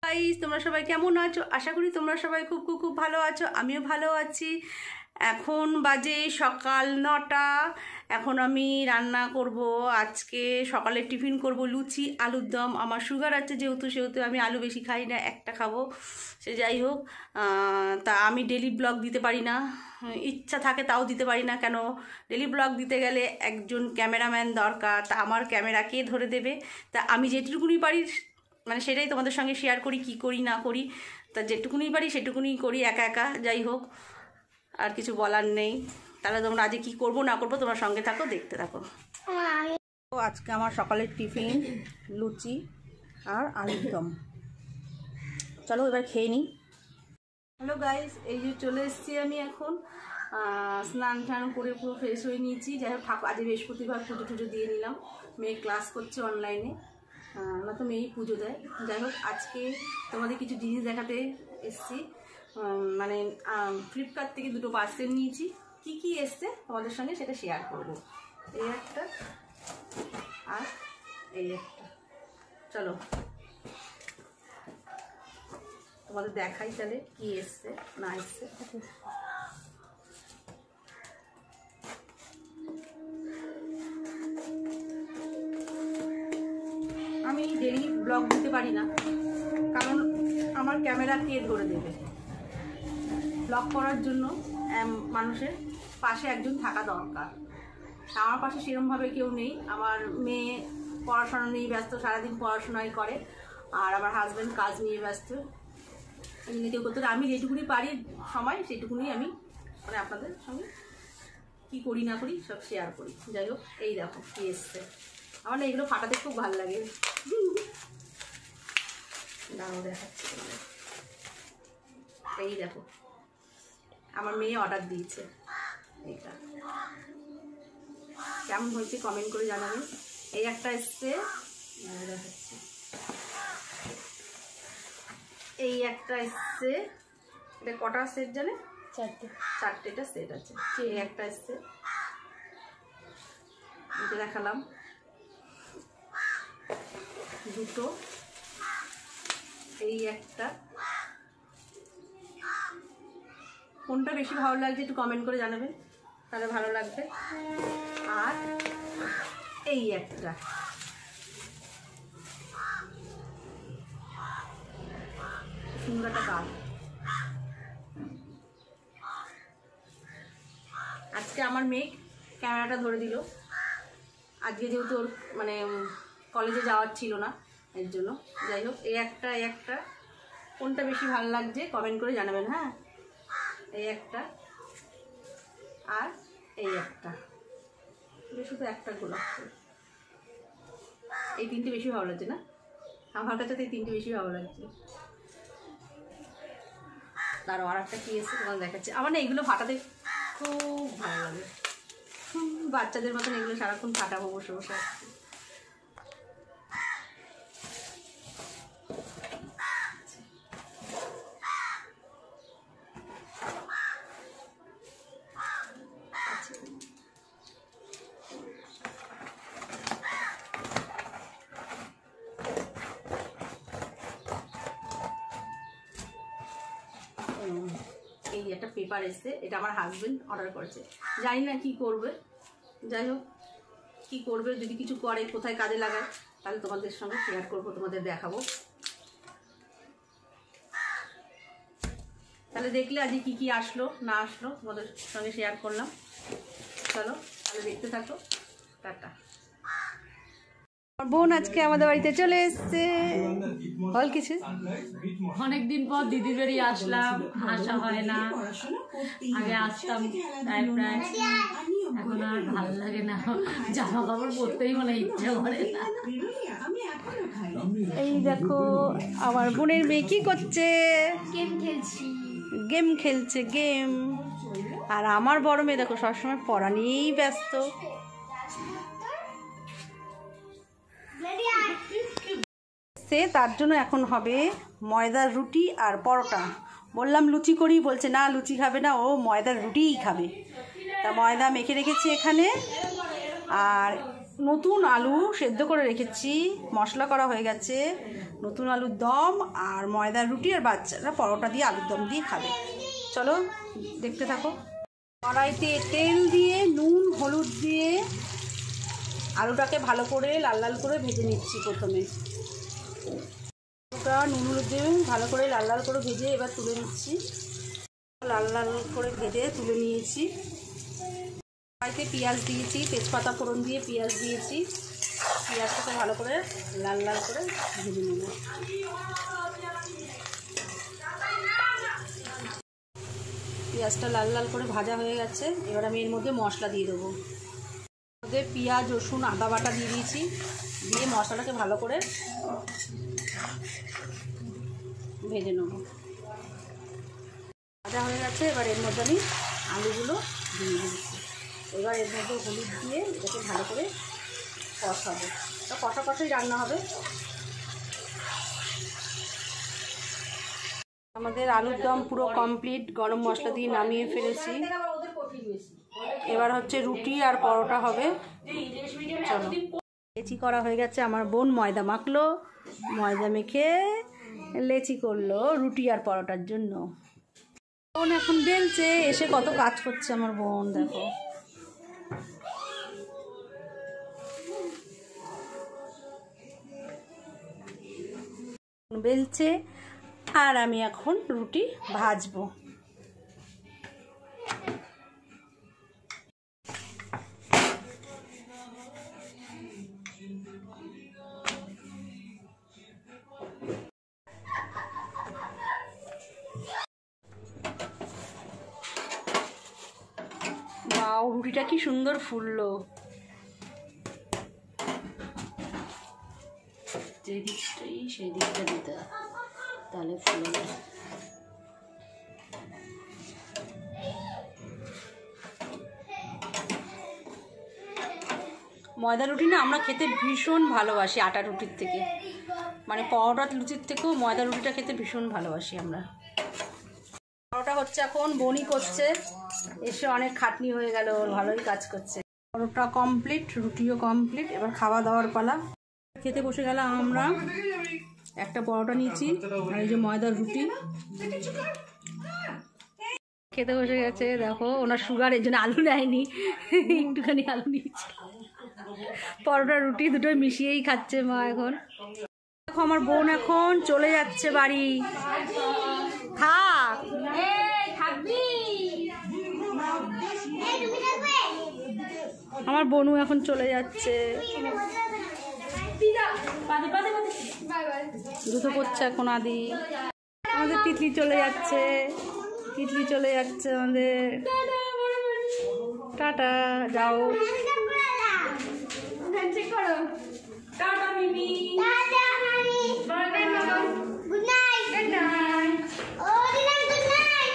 Guys, তোমরা সবাই কেমন আছো? আশা করি তোমরা সবাই খুব খুব খুব ভালো আছো। আমিও ভালো আছি। এখন বাজে সকাল 9টা। এখন আমি রান্না করব। আজকে সকালে টিফিন করব লুচি আলুর দম। আমার সুগার আছে সেহেতু আমি আলু বেশি খাই না, একটা খাবো। সে যাই হোক, তা আমি ডেলি ব্লগ দিতে পারি না। ইচ্ছা থাকে তাও দিতে পারি না। কেন? ডেলি ব্লগ দিতে গেলে একজন ক্যামেরাম্যান দরকার। তা আমার ক্যামেরা কে ধরে দেবে? তা আমি যেটুকুনি পারি মানে সেটাই তোমাদের সঙ্গে শেয়ার করি, কি করি না করি। তা যেটুকুনি পারি সেটুকুনি করি একা একা। যাই হোক, আর কিছু বলার নেই। তাহলে তোমরা আজকে কী করবো না করবো তোমরা সঙ্গে থাকো, দেখতে থাকো। তো আজকে আমার সকালের টিফিন লুচি আর আলুর দম। চলো এবার খেয়ে নিই। হ্যালো গাইস, এই যে চলে এসেছি আমি এখন। স্নান টান করে পুরো ফ্রেশ হয়ে নিয়েছি। যাই হোক, আজকে বৃহস্পতিবার পুজো টুজো দিয়ে নিলাম। মেয়ে ক্লাস করছে অনলাইনে, না তো মেয়েই পুজো দেয়। যাই হোক, আজকে তোমাদের কিছু জিনিস দেখাতে এসছি। মানে ফ্লিপকার্ট থেকে দুটো পার্সেল নিয়েছি। কি কি এসছে তোমাদের সঙ্গে সেটা শেয়ার করব। এই একটা আর এই একটা। চলো তোমাদের দেখাই তাহলে কি এসছে না এসছে। আমি ডেলি ব্লগ দিতে পারি না, কারণ আমার ক্যামেরা কে ধরে দেবে? ব্লগ করার জন্য মানুষের পাশে একজন থাকা দরকার। আমার পাশে সেরকমভাবে কেউ নেই। আমার মেয়ে পড়াশোনা নিয়ে ব্যস্ত, সারাদিন পড়াশোনাই করে, আর আমার হাজব্যান্ড কাজ নিয়ে ব্যস্ত। কেউ করতে আমি যেটুকুনি পারি সময় সেটুকুনি আমি মানে আপনাদের সঙ্গে কি করি না করি সব শেয়ার করি। যাই হোক, এই দেখো কি এসছে। আমার না এগুলো ফাটাতে খুব ভালো লাগে। দাঁড়াও দেখাচ্ছি। এই দেখো, আমার মেয়ে অর্ডার দিয়েছে। এইটা কেমন হয়েছে কমেন্ট করে জানাবেন। এই একটা এসছে, দেখাচ্ছি। এই একটা এসছে। এটা কটা সেট জানে? চারটেটা সেট আছে। এই একটা এসছে, এটা দেখালাম। দুটো, এই একটা। কোনটা বেশি ভালো লাগছে একটু কমেন্ট করে জানাবেন, তাহলে ভালো লাগবে। আর এই একটা। সুন্দর একটা কাজ। আজকে আমার মেয়ে ক্যামেরাটা ধরে দিল। আজকে যেহেতু ওর মানে কলেজে যাওয়ার ছিল না, এর জন্য। যাই হোক, এই একটা কোনটা বেশি ভালো লাগছে কমেন্ট করে জানাবেন। হ্যাঁ, এই একটা আর এই একটা। শুধু একটা গোলাপ ফুল। এই তিনটে বেশি ভালো লাগছে না? আমার কাছে তো এই তিনটে বেশি ভালো লাগছে। তারও আর একটা কি এসে তোমার দেখাচ্ছে। আমার না এগুলো ফাটাতে খুব ভালো লাগে। বাচ্চাদের মতন এগুলো সারাক্ষণ ফাটাবো বসে বসে। এই একটা পেপার এসছে, এটা আমার হাজবেন্ড অর্ডার করেছে। জানি না কি করবে। যাই হোক, কি করবে, যদি কিছু করে কোথায় কাজে লাগায় তাহলে তোমাদের সঙ্গে শেয়ার করবো, তোমাদের দেখাবো। তাহলে দেখলে আজকে কি কি আসলো না আসলো তোমাদের সঙ্গে শেয়ার করলাম। চলো তাহলে দেখতে থাকো। টাটা। বোন আজকে আমাদের বাড়িতে চলে এসছে। বল কিছু। অনেকদিন পর দিদির বাড়ি আসলাম, আসা হয় না। আগে আসতাম প্রায় এখন আর ভালো লাগে না, জামা কাপড় পরতেই মনে ইচ্ছা করে না। এই দেখো আমার বোনের মেয়ে কি করছে? গেম খেলছে গেম। আর আমার বড় মেয়ে দেখো সবসময় পড়া নিয়েই ব্যস্ত। সে তার জন্য এখন হবে ময়দার রুটি আর পরোটা। বললাম লুচি করি, বলছে না লুচি খাবে না, ও ময়দার রুটিই খাবে। তা ময়দা মেখে রেখেছি এখানে, আর নতুন আলু সেদ্ধ করে রেখেছি, মশলা করা হয়ে গেছে। নতুন আলুর দম আর ময়দার রুটি, আর বাচ্চারা পরোটা দিয়ে আলুর দম দিয়ে খাবে। চলো দেখতে থাকো। কড়াইতে তেল দিয়ে নুন হলুদ দিয়ে আলুটাকে ভালো করে লাল লাল করে ভেজে নিচ্ছি। প্রথমে আলুটা নুন হলুদ দিয়ে ভালো করে লাল লাল করে ভেজে এবার তুলে নিচ্ছি। লাল লাল করে ভেজে তুলে নিয়েছি। কড়াইতে পেঁয়াজ দিয়েছি, তেজপাতা ফোড়ন দিয়ে পেঁয়াজ দিয়েছি। পেঁয়াজটাকে ভালো করে লাল লাল করে ভেজে নেব। পেঁয়াজটা লাল লাল করে ভাজা হয়ে গেছে। এবার আমি এর মধ্যে মশলা দিয়ে দেবো। এর মধ্যে পেঁয়াজ, রসুন, আদা বাটা দিয়ে দিয়েছি। দিয়ে মশলাটাকে ভালো করে ভেজে নেব। ভাজা হয়ে গেছে। এবার এর মধ্যে আমি আলুগুলো দিয়ে দিচ্ছি। এবার এর মধ্যে হলুদ দিয়ে এটাকে ভালো করে কষাবো। এটা কষা কষাই রান্না হবে। আমাদের আলুর দম পুরো কমপ্লিট। গরম মশলা দিয়ে নামিয়ে ফেলেছি। এবার হচ্ছে রুটি আর পরোটা হবে। চলো। লেচি করা হয়ে গেছে। আমার বোন ময়দা মাখলো, ময়দা মেখে লেচি করলো রুটি আর পরোটার জন্য। বোন এখন বেলছে, এসে কত কাজ করছে আমার বোন, দেখো। বেলছে আর আমি এখন রুটি ভাজবো। বাও, রুটিটা কি সুন্দর ফুললো। যে দিকটাই সেই দিকটা দিতে হয়, তাহলে ফুলে যায়। ময়দা রুটি না আমরা খেতে ভীষণ ভালোবাসি আটা রুটির থেকে, মানে পরোটা লুচির থেকেও ময়দা রুটিটা খেতে ভীষণ ভালোবাসি আমরা। পরোটা হচ্ছে এখন, বোনই করছে। এসে অনেক খাটনি হয়ে গেল, ভালোই কাজ করছে। পরোটা কমপ্লিট, রুটিও কমপ্লিট। এবার খাওয়া দাওয়ার পালা। খেতে বসে গেলাম আমরা। একটা পরোটা নিয়েছি আর এই যে ময়দার রুটি। খেতে বসে গেছে। দেখো, ওনার সুগার, এর জন্য আলু নেয়নি, একটুখানি আলু নিয়েছি। পরোটা রুটি দুটোই মিশিয়েই খাচ্ছে মা এখন। দেখো আমার বোন এখন চলে যাচ্ছে বাড়ি। থাক, আমার বোনু এখন চলে যাচ্ছে। জুতো করছে এখন আদি। আমাদের তিতলি চলে যাচ্ছে, তিতলি চলে যাচ্ছে আমাদের। টাটা, যাও।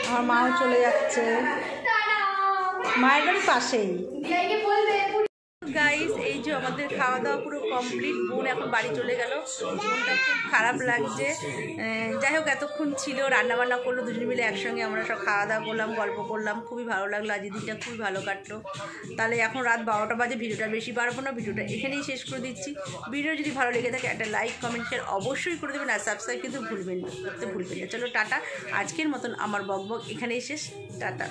আমার মাও চলে যাচ্ছে, মায়ের বাড়ির পাশেই। গাইস, এই যে আমাদের খাওয়া দাওয়া পুরো কমপ্লিট। বোন এখন বাড়ি চলে গেল। বোনটা খুব খারাপ লাগছে। যাই হোক, এতক্ষণ ছিল, রান্নাবান্না করলো, দুজন মিলে একসঙ্গে আমরা সব খাওয়া দাওয়া করলাম, গল্প করলাম, খুবই ভালো লাগলো। আজকের দিনটা খুবই ভালো কাটলো। তাহলে এখন রাত 12টা বাজে, ভিডিওটা বেশি বাড়বো না, ভিডিওটা এখানেই শেষ করে দিচ্ছি। ভিডিও যদি ভালো লেগে থাকে একটা লাইক, কমেন্ট, শেয়ার অবশ্যই করে দেবেন, আর সাবস্ক্রাইব কিন্তু ভুলবেন না। চলো টাটা, আজকের মতন আমার বকবক এখানেই শেষ। টাটা।